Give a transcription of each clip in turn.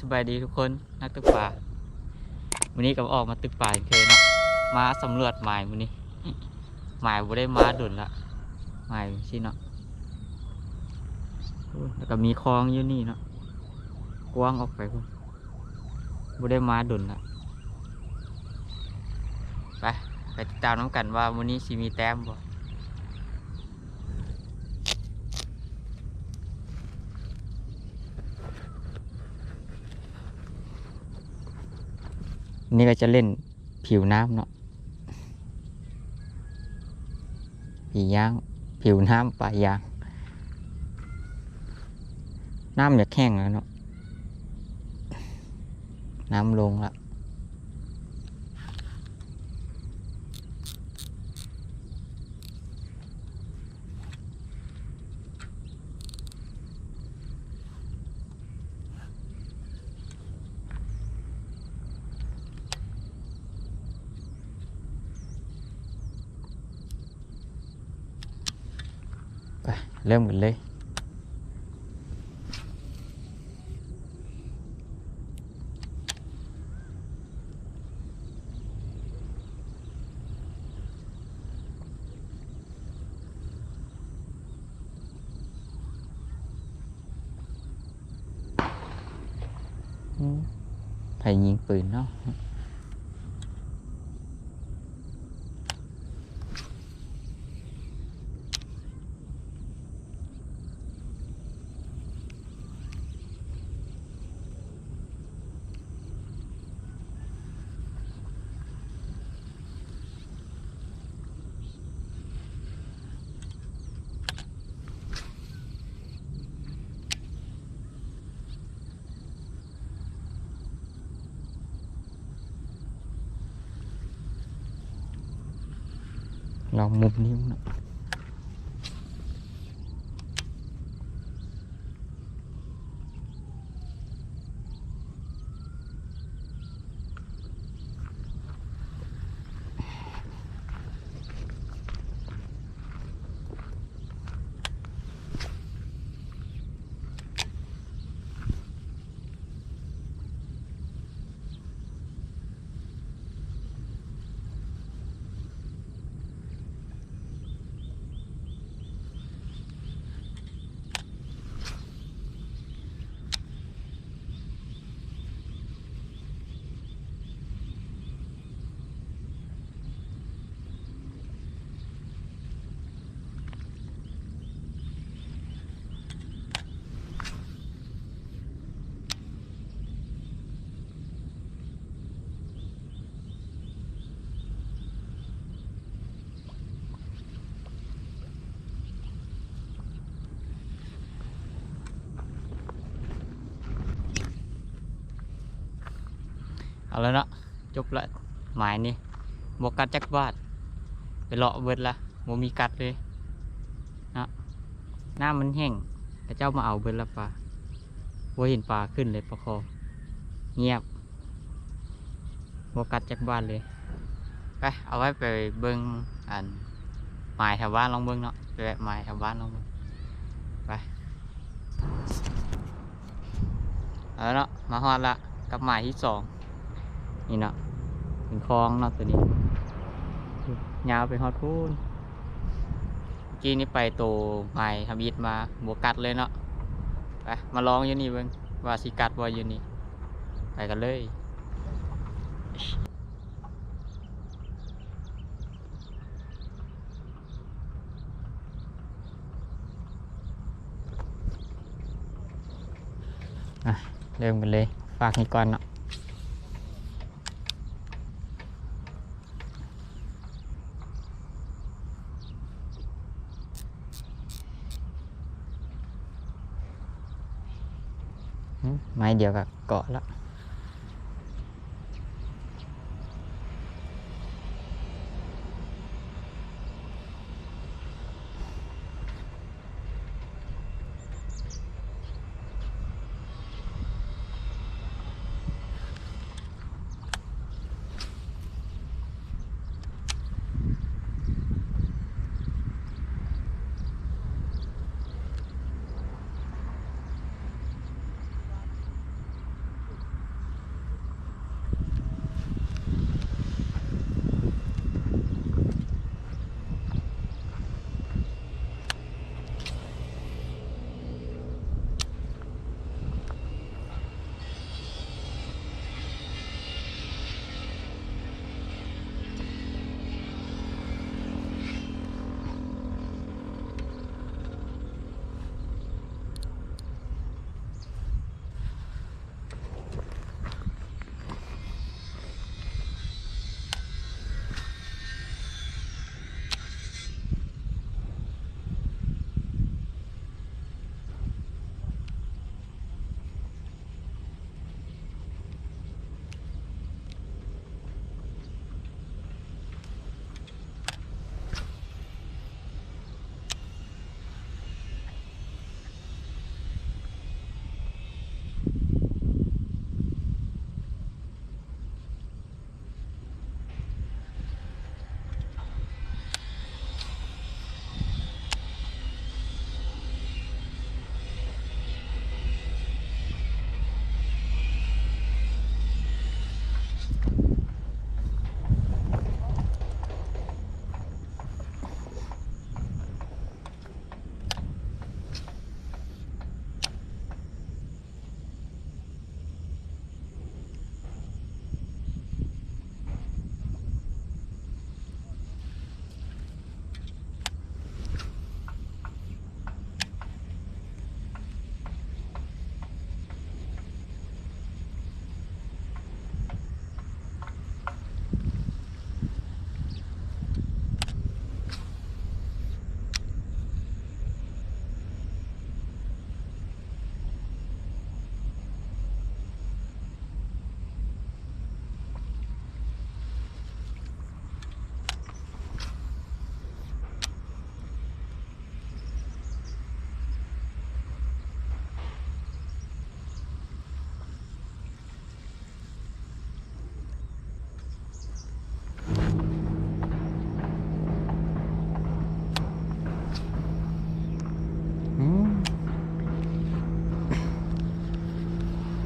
สบายดีทุกคนนักตึกป่าวันนี้ก็ออกมาตึกป่าอีกเคยเนาะมาสำรวจหมายวันนี้หมายบ่ได้มาดุนละหมายสิเนาะแล้วก็มีคลองอยู่นี่เนาะกว้างออกไปพุ่นบ่ได้มาดุนละไปติดตามน้ำกันว่าวันนี้สิมีแต้มบ่นี่ก็จะเล่นผิวน้ำเนาะผีย่างผิวน้ำปลายางน้ำอยากแห้งแล้วเนาะน้ำลงละไปเริ่มกันเลยไผยิงปืนเนาะลองมุมนิ้วเนาะเอาแล้วเนาะจบละหมายนี่บกัดจักบาทไปเลาะเบิดละโมมีกัดเลยนะน้ำมันแห้งแต่เจ้ามาเอาเบิดละปลาว่าเห็นปลาขึ้นเลยปลาคอเงียบบกัดจักบาทเลยไปเอาไว้ไปเบิ้งอันหมายแถวบ้านลองเบิ้งเนาะไปแวะหมายแถวบ้านลองเบิ้งไปเอาแล้วเนาะมาฮอดละกับหมายที่2นี่เนาะเป็นคลองเนาะตัวนี้ยาวไปฮอดพูนกี้นี่ไปโตไม้ทำอิฐมาบวกัดเลยเนาะไปมาลองอยู่นี่เบิ่งว่าสิกัดว่าอยู่นี่ไปกันเลยเริ่มกันเลยฝากนี่ก่อนเนาะไม้เดียวกับเกาะแล้ว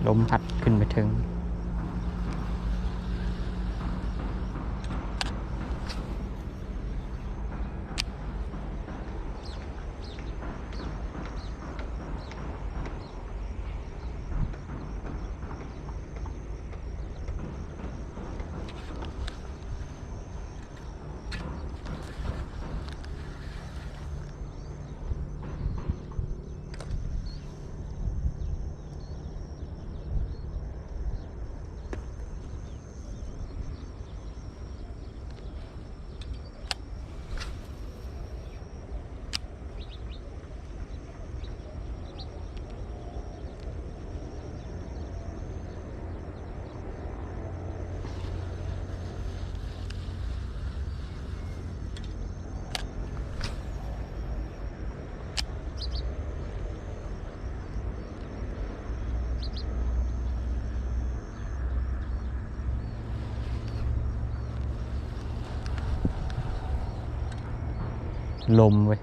ลมพัดขึ้นไปถึงลมเว้ย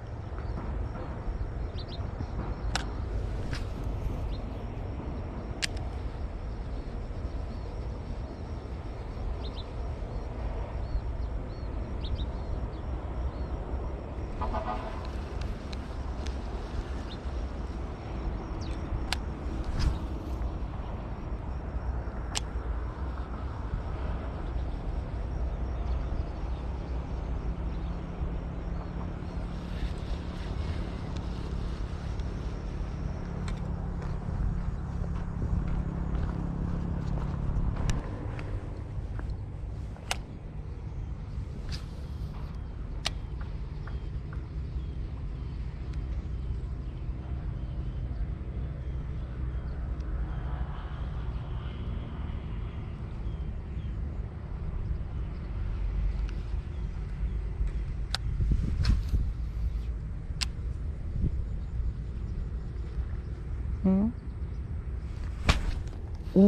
โอ้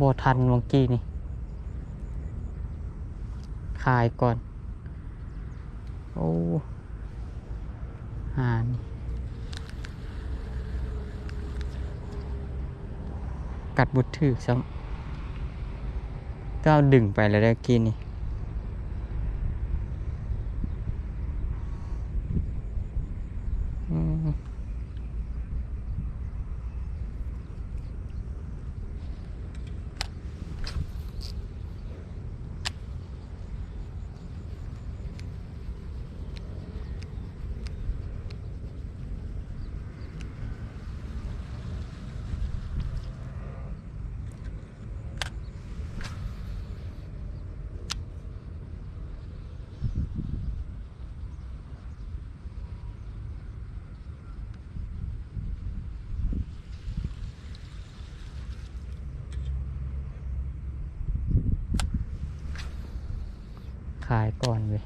บ่ทันเมื่อกี้นี่คายก่อนโอ้นี่กัดบุตรถือซ้ำก็ดึงไปแล้วได้กินนี่คายก่อนเว้ย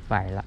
ไปละ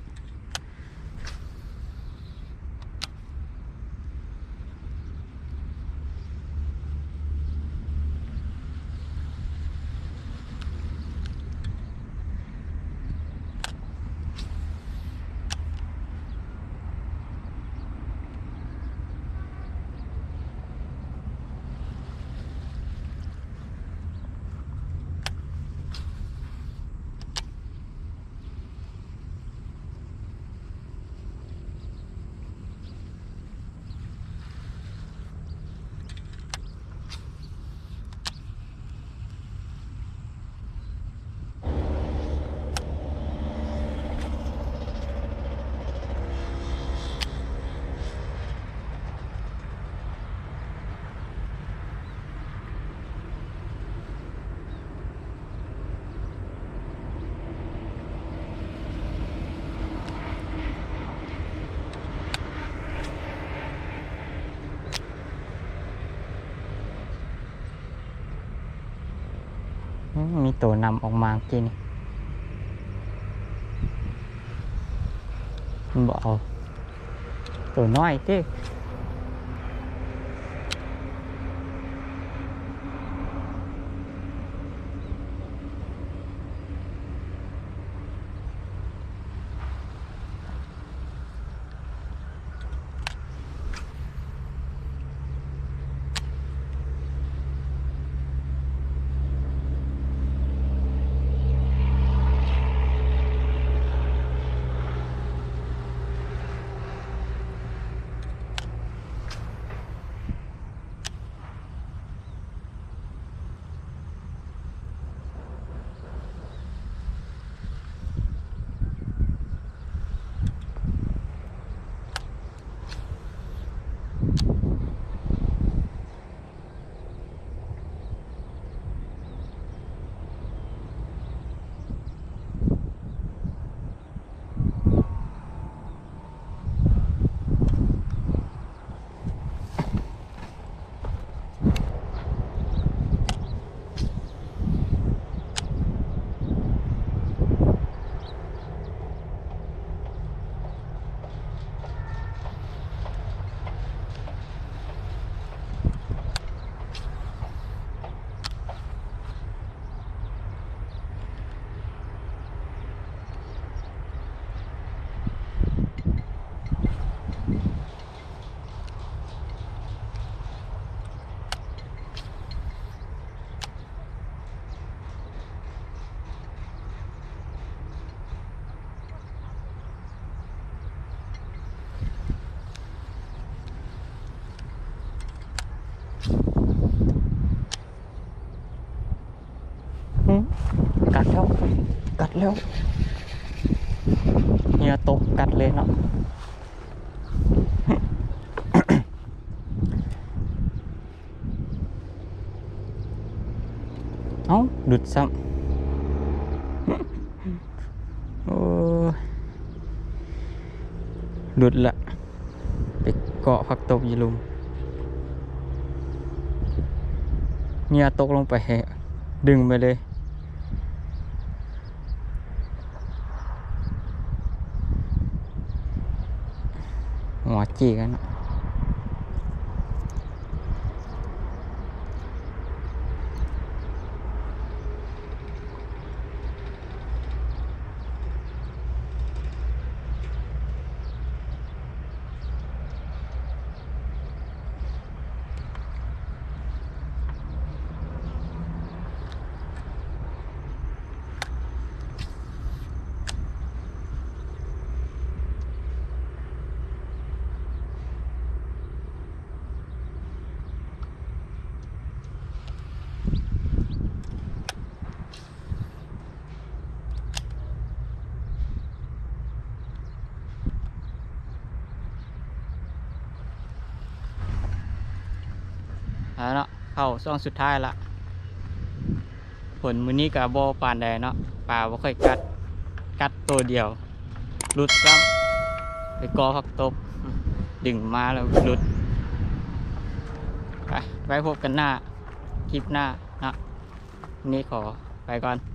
มีตัวนำออกมากินมันบอกเอาตัวน้อยเด้กัดแล้วกัดแล้วเฮียตกกัดเลยเนาะ เอ้าดุดซ้ำ โอ้ดุดละไปเกาะผักตบยีลุมเนี่ยตกลงไปดึงไปเลยหัวจีกันเนาะแล้วเนาะเข้าช่วงสุดท้ายละผลมื้อนี้กับโบปานใดเนาะปลาบ่ค่อยกัดตัวเดียวหลุดซ้ำไปกอผักตบดึงมาแล้วหลุดไปไว้พบกันหน้าคลิปหน้าเนาะนี่ขอไปก่อน